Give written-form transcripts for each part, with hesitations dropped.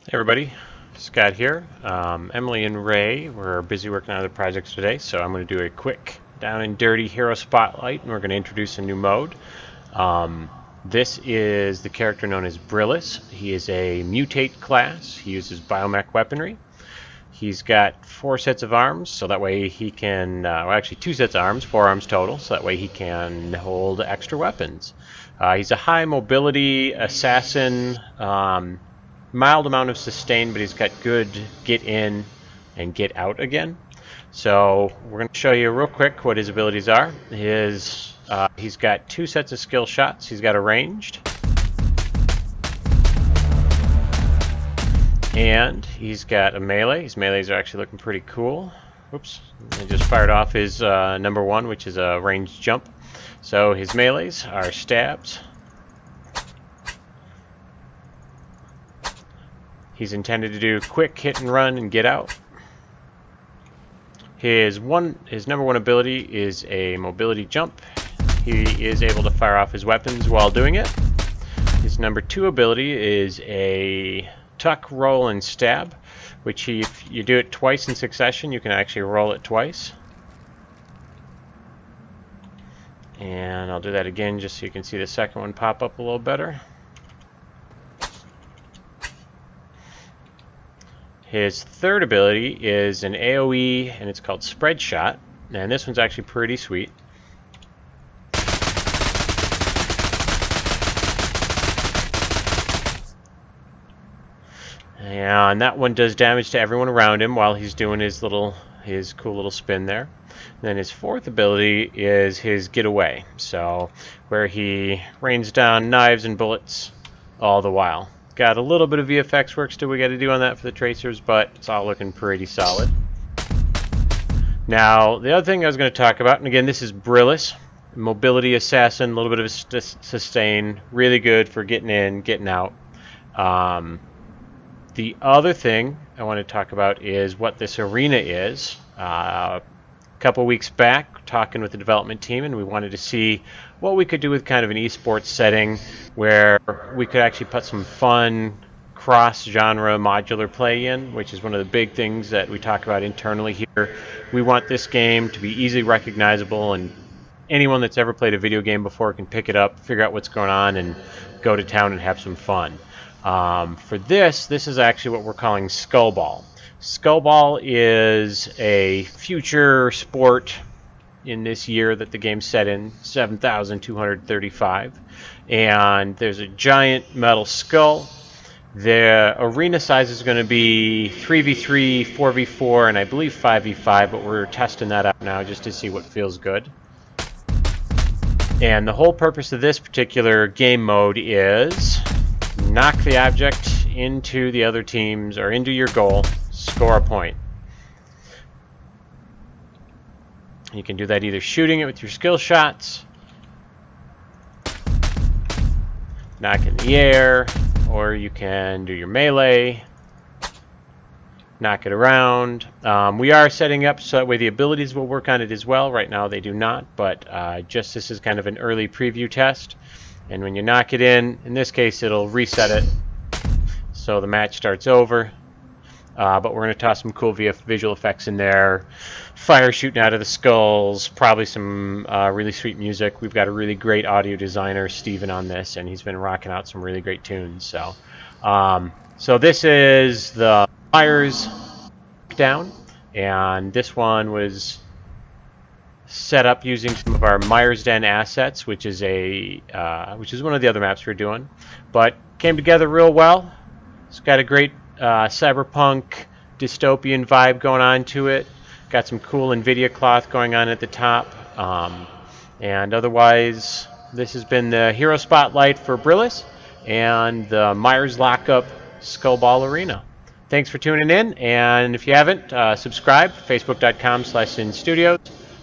Hey everybody, Scott here. Emily and Ray were busy working on other projects today, so I'm going to do a quick down and dirty hero spotlight, and we're going to introduce a new mode. This is the character known as Brillis. He is a mutate class. He uses biomech weaponry. He's got 4 sets of arms, so that way he can, well actually 2 sets of arms, 4 arms total, so that way he can hold extra weapons. He's a high mobility assassin. Mild amount of sustain, but he's got good get in and get out again. So we're going to show you real quick what his abilities are. He's got 2 sets of skill shots. He's got a ranged, and he's got a melee. His melees are actually looking pretty cool. Oops, I just fired off his number 1, which is a ranged jump. So his melees are stabs. He's intended to do quick hit and run and get out. His number 1 ability is a mobility jump. He is able to fire off his weapons while doing it. His number 2 ability is a tuck, roll, and stab, which if you do it twice in succession, you can actually roll it twice. And I'll do that again just so you can see the second one pop up a little better. His 3rd ability is an AoE, and it's called Spread Shot, and this one's actually pretty sweet. And that one does damage to everyone around him while he's doing his cool little spin there. And then his 4th ability is his Getaway, so where he rains down knives and bullets all the while. Got a little bit of VFX work still we got to do on that for the tracers, but it's all looking pretty solid. Now, the other thing I was going to talk about, and again, this is Brillis, mobility assassin, a little bit of sustain, really good for getting in, getting out. The other thing I want to talk about is what this arena is. A couple weeks back, talking with the development team, and we wanted to see what we could do with kind of an esports setting where we could actually put some fun cross-genre modular play in, which is one of the big things that we talk about internally here. We want this game to be easily recognizable, and anyone that's ever played a video game before can pick it up, figure out what's going on, and go to town and have some fun. For this is actually what we're calling Skullball. Skullball is a future sport in this year that the game's set in, 7,235, and there's a giant metal skull. The arena size is going to be 3v3, 4v4, and I believe 5v5, but we're testing that out now just to see what feels good. And the whole purpose of this particular game mode is knock the object into the other teams or into your goal, score a point. You can do that either shooting it with your skill shots, knock it in the air, or you can do your melee, knock it around. We are setting up so that way the abilities will work on it as well. Right now they do not, but just this is kind of an early preview test. And when you knock it in this case it'll reset it so the match starts over. But we're going to toss some cool visual effects in there, fire shooting out of the skulls, probably some really sweet music. We've got a really great audio designer, Steven, on this, and he's been rocking out some really great tunes. So, so this is the Myers down, and this one was set up using some of our Myers Den assets, which is one of the other maps we're doing, but came together real well. It's got a great cyberpunk dystopian vibe going on to it. Got some cool NVIDIA cloth going on at the top. And otherwise, this has been the Hero Spotlight for Brillis and the Myers Lockup Skullball Arena. Thanks for tuning in, and if you haven't, subscribe, facebook.com/instudios,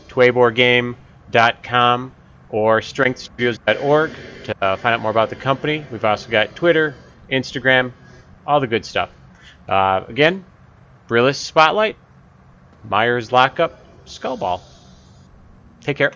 tueborgame.com, or strengthstudios.org to find out more about the company. We've also got Twitter, Instagram, all the good stuff. Again, Brillis Spotlight, Myers Lockup, Skullball. Take care.